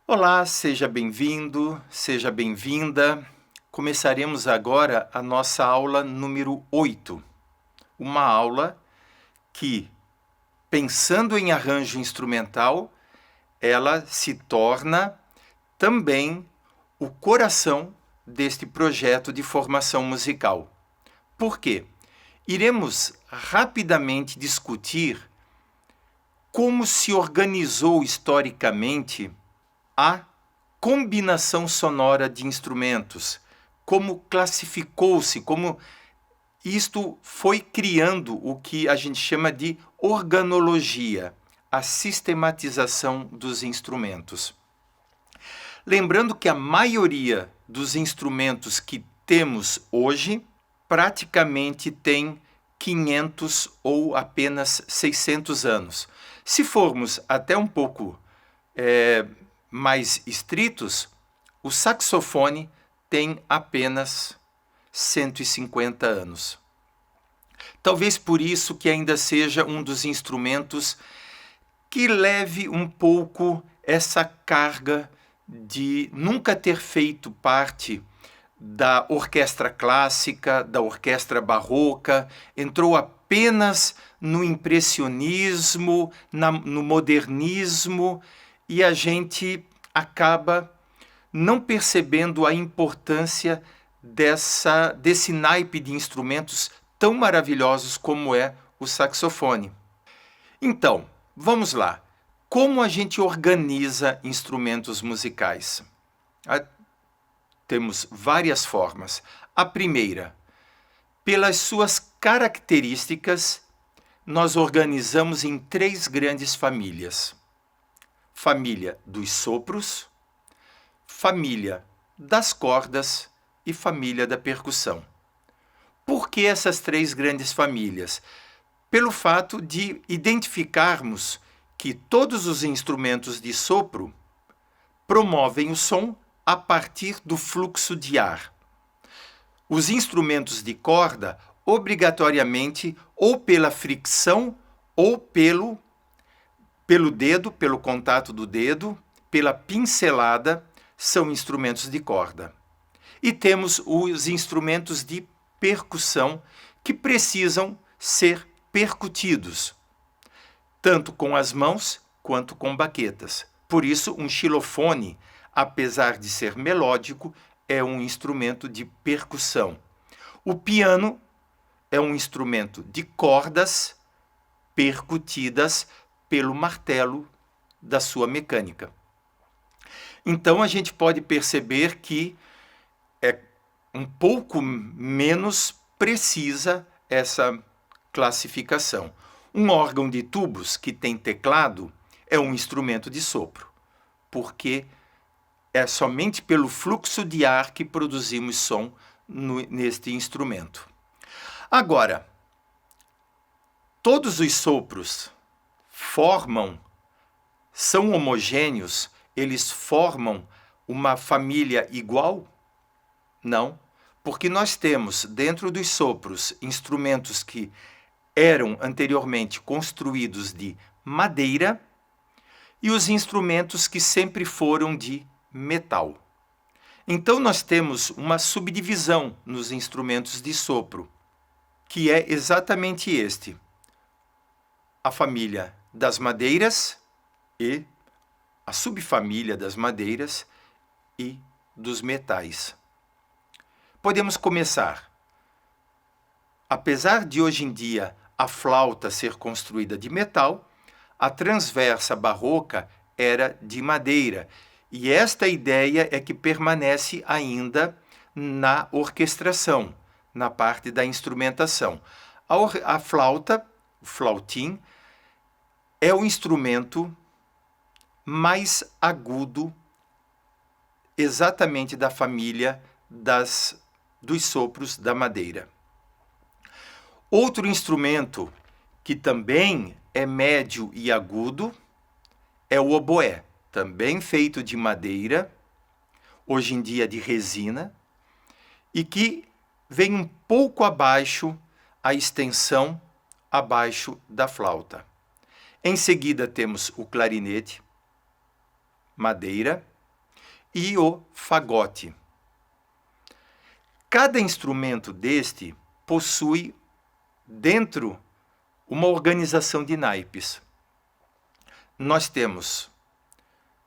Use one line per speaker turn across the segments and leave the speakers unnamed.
Olá, seja bem-vindo, seja bem-vinda. Começaremos agora a nossa aula número 8. Uma aula que, pensando em arranjo instrumental, ela se torna também o coração deste projeto de formação musical. Por quê? Iremos rapidamente discutir como se organizou historicamente a combinação sonora de instrumentos, como classificou-se, como isto foi criando o que a gente chama de organologia, a sistematização dos instrumentos. Lembrando que a maioria dos instrumentos que temos hoje praticamente tem 500 ou apenas 600 anos. Se formos até um pouco mais estritos, o saxofone tem apenas 150 anos. Talvez por isso que ainda seja um dos instrumentos que leve um pouco essa carga de nunca ter feito parte da orquestra clássica, da orquestra barroca, entrou apenas no impressionismo, no modernismo, e a gente acaba não percebendo a importância desse naipe de instrumentos tão maravilhosos como é o saxofone. Então, vamos lá. Como a gente organiza instrumentos musicais? Temos várias formas. A primeira, pelas suas características, nós organizamos em 3 grandes famílias. Família dos sopros, família das cordas e família da percussão. Por que essas 3 grandes famílias? Pelo fato de identificarmos que todos os instrumentos de sopro promovem o som a partir do fluxo de ar. Os instrumentos de corda, obrigatoriamente, ou pela fricção ou pelo dedo, pelo contato do dedo, pela pincelada, são instrumentos de corda. E temos os instrumentos de percussão que precisam ser percutidos, tanto com as mãos quanto com baquetas. Por isso, um xilofone, apesar de ser melódico, é um instrumento de percussão. O piano é um instrumento de cordas percutidas pelo martelo da sua mecânica. Então a gente pode perceber que é um pouco menos precisa essa classificação. Um órgão de tubos que tem teclado é um instrumento de sopro, porque é somente pelo fluxo de ar que produzimos som neste instrumento. Agora, todos os sopros são homogêneos, eles formam uma família igual? Não, porque nós temos dentro dos sopros instrumentos que eram anteriormente construídos de madeira e os instrumentos que sempre foram de metal. Então nós temos uma subdivisão nos instrumentos de sopro, que é exatamente este: a família das madeiras e a subfamília das madeiras e dos metais. Podemos começar. Apesar de hoje em dia a flauta ser construída de metal, a transversa barroca era de madeira, e esta ideia é que permanece ainda na orquestração, na parte da instrumentação. A flauta, o flautim, é o instrumento mais agudo exatamente da família dos sopros da madeira. Outro instrumento que também é médio e agudo é o oboé, também feito de madeira, hoje em dia de resina, e que vem um pouco abaixo a extensão abaixo da flauta. Em seguida temos o clarinete, madeira, e o fagote. Cada instrumento deste possui dentro uma organização de naipes. Nós temos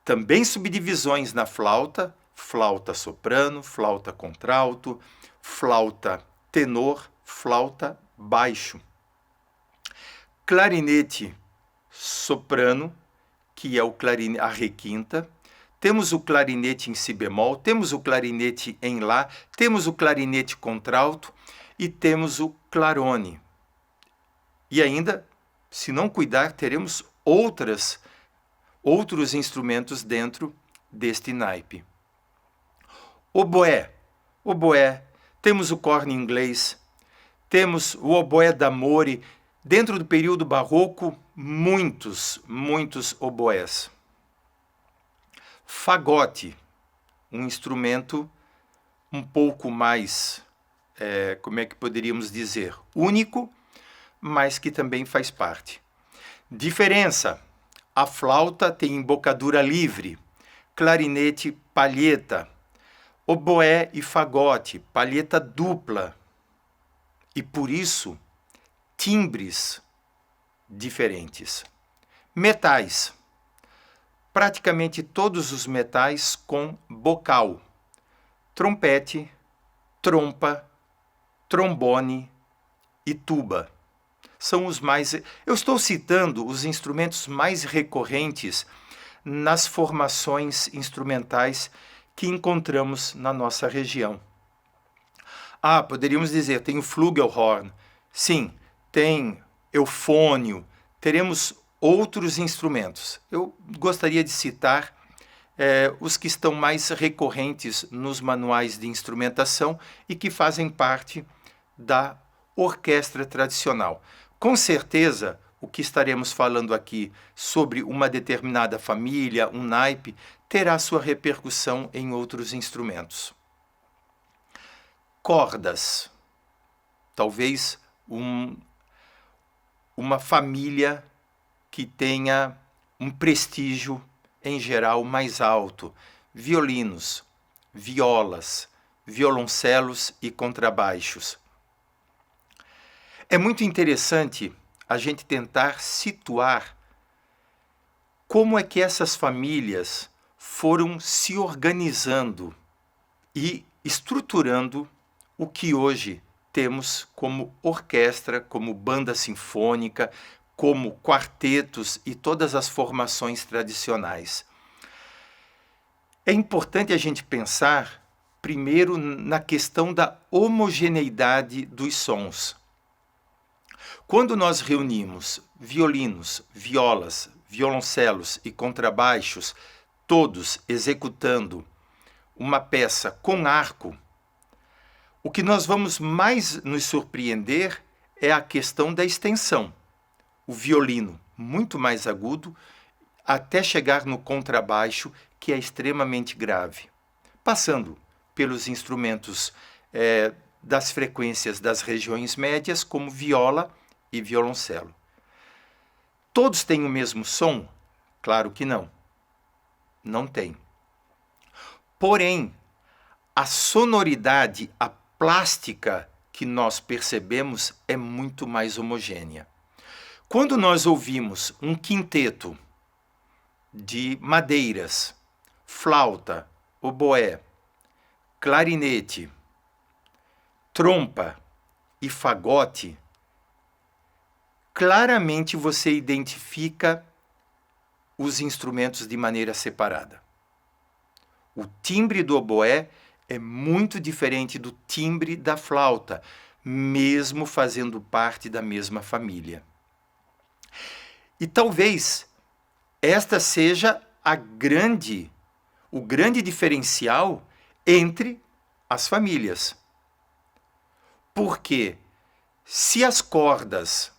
também subdivisões na flauta, flauta soprano, flauta contralto, flauta tenor, flauta baixo. Clarinete soprano, que é o clarinete, a requinta. Temos o clarinete em si bemol, temos o clarinete em lá, temos o clarinete contralto e temos o clarone. E ainda, se não cuidar, teremos outros instrumentos dentro deste naipe. Oboé, temos o corno inglês, temos o oboé d'amore. Dentro do período barroco, muitos oboés. Fagote, um instrumento um pouco mais, como é que poderíamos dizer, único, mas que também faz parte. Diferença: a flauta tem embocadura livre, clarinete palheta, oboé e fagote, palheta dupla, e por isso timbres diferentes. Metais: praticamente todos os metais com bocal, trompete, trompa, trombone e tuba. São os mais... Eu estou citando os instrumentos mais recorrentes nas formações instrumentais que encontramos na nossa região. Poderíamos dizer, tem o flugelhorn. Sim, tem eufônio. Teremos outros instrumentos. Eu gostaria de citar os que estão mais recorrentes nos manuais de instrumentação e que fazem parte da orquestra tradicional. Com certeza, o que estaremos falando aqui sobre uma determinada família, um naipe, terá sua repercussão em outros instrumentos. Cordas. Talvez uma família que tenha um prestígio, em geral, mais alto. Violinos, violas, violoncelos e contrabaixos. É muito interessante a gente tentar situar como é que essas famílias foram se organizando e estruturando o que hoje temos como orquestra, como banda sinfônica, como quartetos e todas as formações tradicionais. É importante a gente pensar primeiro na questão da homogeneidade dos sons. Quando nós reunimos violinos, violas, violoncelos e contrabaixos, todos executando uma peça com arco, o que nós vamos mais nos surpreender é a questão da extensão. O violino muito mais agudo, até chegar no contrabaixo, que é extremamente grave. Passando pelos instrumentos das frequências das regiões médias, como viola e violoncelo. Todos têm o mesmo som? Claro que não. Não tem. Porém, a sonoridade, a plástica que nós percebemos é muito mais homogênea. Quando nós ouvimos um quinteto de madeiras, flauta, oboé, clarinete, trompa e fagote, claramente você identifica os instrumentos de maneira separada. O timbre do oboé é muito diferente do timbre da flauta, mesmo fazendo parte da mesma família. E talvez esta seja o grande diferencial entre as famílias. Porque se as cordas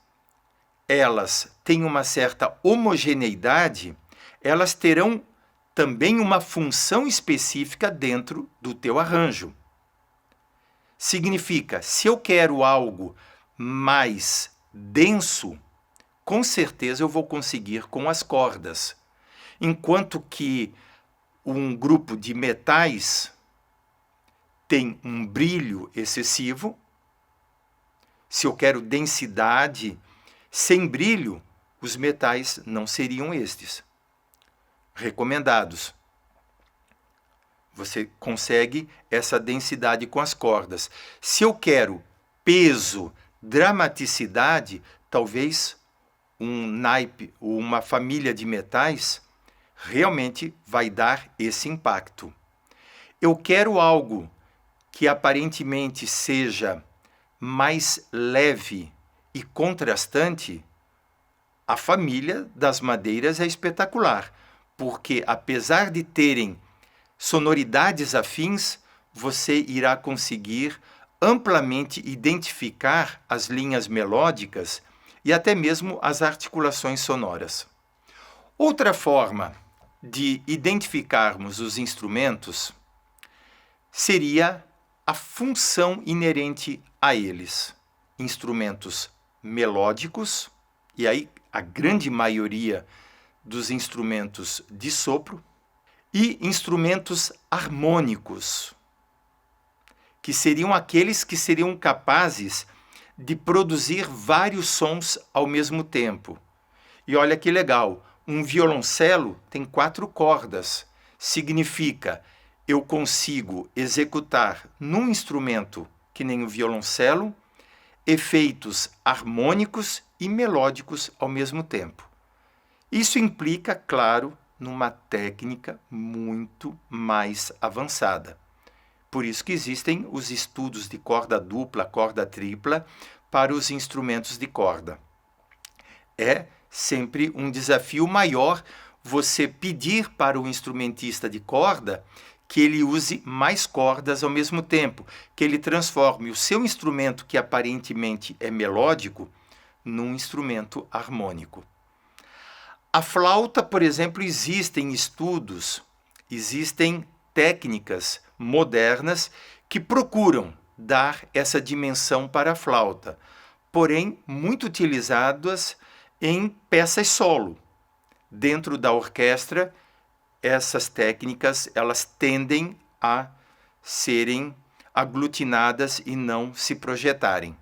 elas têm uma certa homogeneidade, elas terão também uma função específica dentro do teu arranjo. Significa, se eu quero algo mais denso, com certeza eu vou conseguir com as cordas. Enquanto que um grupo de metais tem um brilho excessivo. Se eu quero densidade sem brilho, os metais não seriam estes recomendados. Você consegue essa densidade com as cordas. Se eu quero peso, dramaticidade, talvez um naipe ou uma família de metais realmente vai dar esse impacto. Eu quero algo que aparentemente seja mais leve e contrastante. A família das madeiras é espetacular, porque apesar de terem sonoridades afins, você irá conseguir amplamente identificar as linhas melódicas e até mesmo as articulações sonoras. Outra forma de identificarmos os instrumentos seria a função inerente a eles. Instrumentos melódicos, e aí a grande maioria dos instrumentos de sopro, e instrumentos harmônicos, que seriam aqueles que seriam capazes de produzir vários sons ao mesmo tempo. E olha que legal, um violoncelo tem 4 cordas. Significa, eu consigo executar num instrumento que nem o violoncelo, efeitos harmônicos e melódicos ao mesmo tempo. Isso implica, claro, numa técnica muito mais avançada. Por isso que existem os estudos de corda dupla, corda tripla para os instrumentos de corda. É sempre um desafio maior você pedir para o instrumentista de corda que ele use mais cordas ao mesmo tempo, que ele transforme o seu instrumento, que aparentemente é melódico, num instrumento harmônico. A flauta, por exemplo, existem estudos, existem técnicas modernas que procuram dar essa dimensão para a flauta, porém muito utilizadas em peças solo. Dentro da orquestra, essas técnicas elas tendem a serem aglutinadas e não se projetarem.